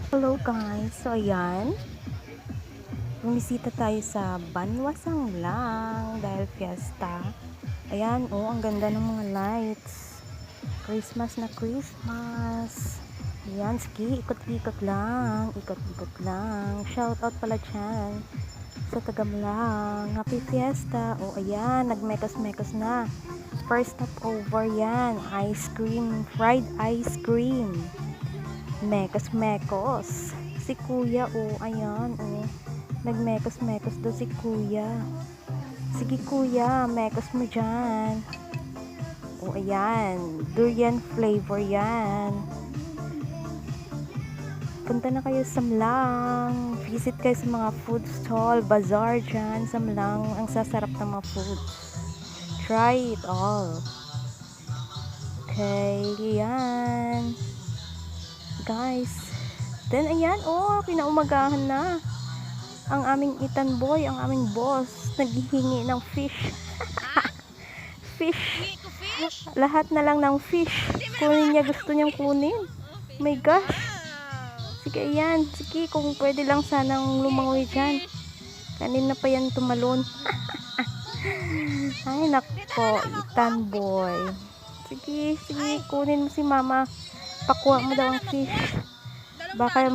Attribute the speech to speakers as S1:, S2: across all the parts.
S1: Hello guys, so ayan, bumisita tayo sa Banwasang lang dahil fiesta. Ayan, oh, ang ganda ng mga lights. Christmas na Christmas. Ayan, sige, ikot-ikot lang, ikot-ikot lang. Shout out pala dyan sa Tagamlang. Happy fiesta. Oh, ayan, nagmekos-mekos na. First stop over yan, ice cream, fried ice cream. Mekos-mekos. Si kuya, oh, ayan, oh. Nagmekos-mekos daw si kuya. Sige kuya, mekos mo dyan. Oh, ayan. Durian flavor yan. Punta na kayo sa Mlang. Visit kayo sa mga food stall, bazaar dyan sa Mlang. Ang sasarap ng mga food. Try it all. Okay, yan. Guys. Then, ayan, oh, kinaumagahan na. Ang aming Ethan boy, ang aming boss, naghihingi ng fish. Fish. Lahat na lang ng fish. Kunin niya, gusto niyang kunin. Oh my gosh. Sige, ayan. Sige, kung pwede lang sanang lumangoy dyan. Kanina pa yan tumalon. Ay, nako, Ethan boy. Sige, sige, kunin mo si mama. Pakuha mo daw ang fish. Baka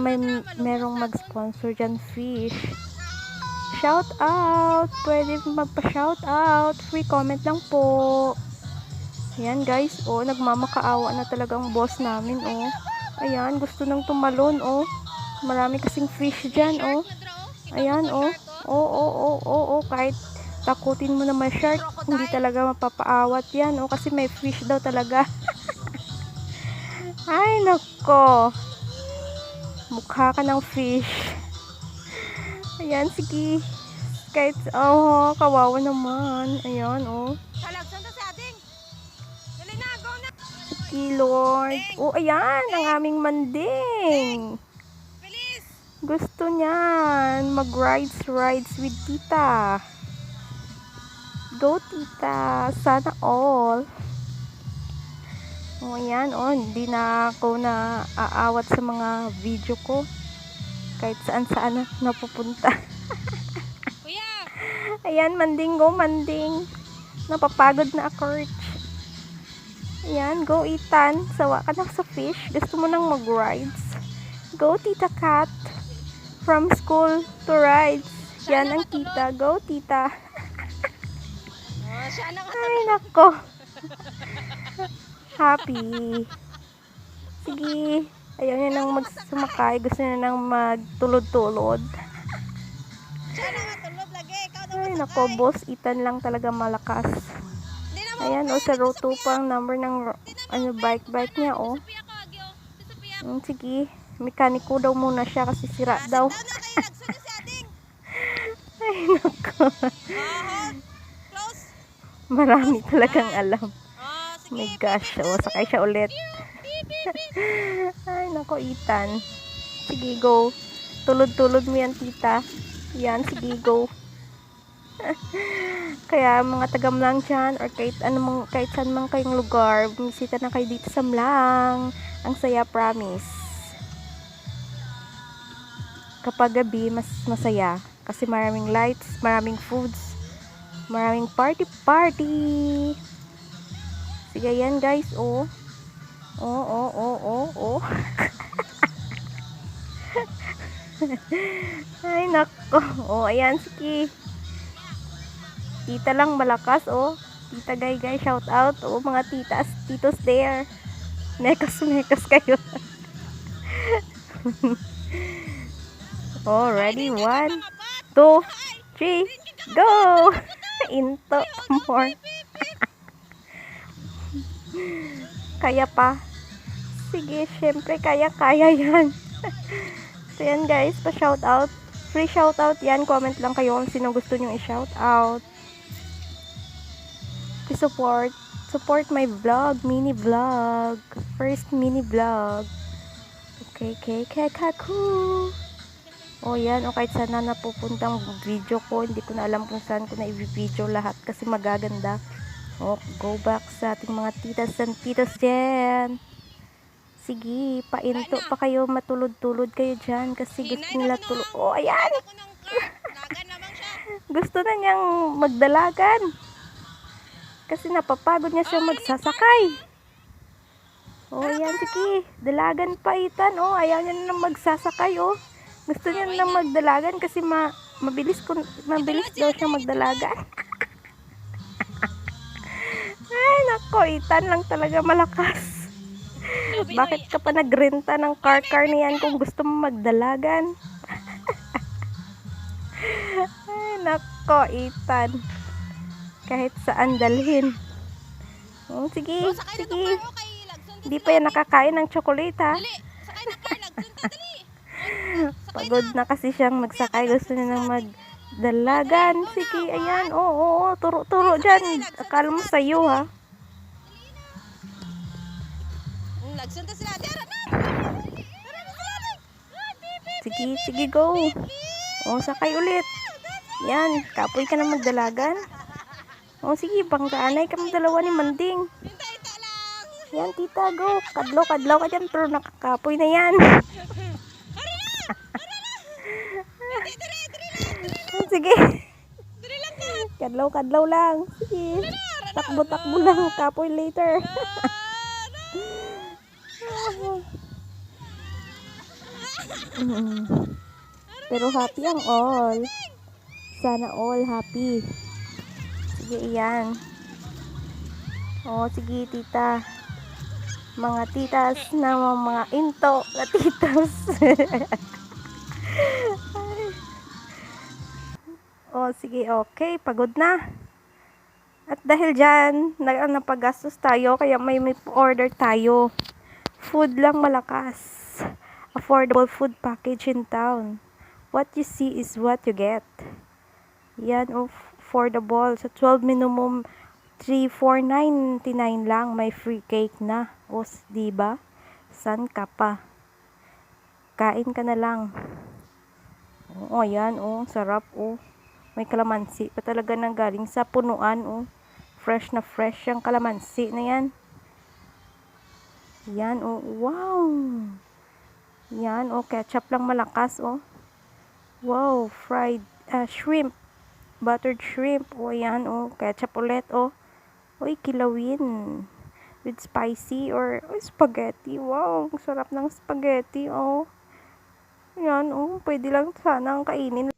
S1: merong mag-sponsor dyan fish. Shout out! Pwede magpa-shout out. Free comment lang po. Ayan guys, oh, nagmamakaawa na talaga ang boss namin, oh. Ayan, gusto nang tumalon, oh. Marami kasing fish dyan, oh. Ayan, oh. Oh, oh, oh, oh, oh. Kahit takutin mo naman shark, hindi talaga mapapaawat yan, oh. Kasi may fish daw talaga. Ay, nako. Mukha ka ng fish. Ayan, sige. Kahit, oh, kawawa naman. Ayan, oh. Sige, Lord. Oh, ayan, ang aming manding. Gusto niyan. Mag-rides with tita. Go, tita. Sana all. Oh, ayan, oh. Hindi na ako na aawat sa mga video ko. Kahit saan-saan na napupunta. Ayan, manding, go, manding. Napapagod na ako, Rich. Ayan, go, Ethan. Sawa ka na sa fish. Gusto mo nang mag-rides. Go, Tita Kat. From school to rides. Yan ang tita. Go, tita. Ay, nako. Happy. Sige. Ayaw niya nang magsumakay. Gusto niya nang magtulod-tulod. Ay, nako. Boss Ethan lang talaga malakas. Ayan, oh, sa row 2 pang number ng bike niya, oh. Sige. Mekaniko daw muna siya kasi sira daw. Ay, nako. Marami talagang alam. Oh my gosh. Oh, sakay siya ulit. Ay, nako, Ethan. Sige, go. Tulod-tulod mo yan, tita. Yan, sige, go. Kaya mga tagamlang dyan or kahit saan man kayong lugar, bumisita na kayo dito sa Mlang. Ang saya, promise. Kapag gabi, mas masaya. Kasi maraming lights, maraming foods, maraming party. Sige, yan guys, oh. Oh. Ay, nako. Oh, ayan, sige. Tita lang malakas, oh. Tita Gay, shout out. Oh, mga titos there. Mekas kayo. Oh, ready? 1, 2, 3, go! Into more. Kaya pa. Sige, syempre, kaya yan. So, yan guys, pa-shout out. Free shout out yan. Comment lang kayo kung sino gusto nyo i-shout out. Support my vlog, mini vlog. First mini vlog. Okay, kaku. Oh, yan. O, kahit saan na napupuntang video ko, hindi ko na alam kung saan ko na i-video lahat kasi magaganda. Oh, go back sa ating mga titas and titos dyan. Sige, painto pa kayo, matulod-tulod kayo dyan kasi gusto nila tulog. Oh, ayan!
S2: Ako ng cart. Nagan naman siya.
S1: Gusto na niyang magdalagan. Kasi napapagod niya siya magsasakay. Oh, ayan, sige. Dalagan pa, Ethan. Oh, ayaw niya na magsasakay, oh. Gusto niya na magdalagan kasi mabilis daw siya magdalagan. Ay, nako, Ethan lang talaga malakas. Bakit ka pa nagrenta ng car niyan kung gusto mo magdalagan? Ay, nako, Ethan. Kahit saan dalhin. Oh, sige,
S2: Sakay na
S1: sige.
S2: to car. Okay, lagsun.
S1: Hindi pa yan nakakain ng chocolate, ha?
S2: Dali. Sakay na car. Lagsun ta, dali.
S1: Pagod na kasi siyang magsakay. Gusto niya nang magdalagan. Sige, ayan. Oo, turo dyan. Akala mo sa'yo, ha?
S2: Lagsun ta sila. Tara na. Tara na sila.
S1: Sige, go. O, sakay ulit. Yan, kapoy ka na magdalagan. O, sige, pangkaanay kami dalawa ni Manding.
S2: Hinta lang.
S1: Yan, tita, go. Kadlaw ka dyan, pero nakakapoy na yan. Sige. Kadlaw lang. Sige. Takbo lang. Kapoy later. Pero happy ang all. Sana all happy. Sige, iyan. O, sige, tita. Mga titas na mga into na titas. O, sige, okay. Pagod na. At dahil dyan, napagastos tayo, kaya may order tayo. Food lang malakas. Affordable food package in town. What you see is what you get. Yan, affordable. Sa 12 minimum, 3,499 lang. May free cake na. O, diba? San ka pa? Kain ka na lang. O, yan, o. Sarap, o. May kalamansi pa talaga nang galing sa punuan, o. Fresh na fresh yung kalamansi na yan. Yan, o. Wow! Yan, o. Ketchup lang malakas, o. Wow, fried shrimp. Buttered shrimp. O, yan, o. Ketchup ulit, o. Uy, kilawin. With spicy or spaghetti. Wow, ang sarap ng spaghetti, o. Yan, o. Pwede lang sana ang kainin.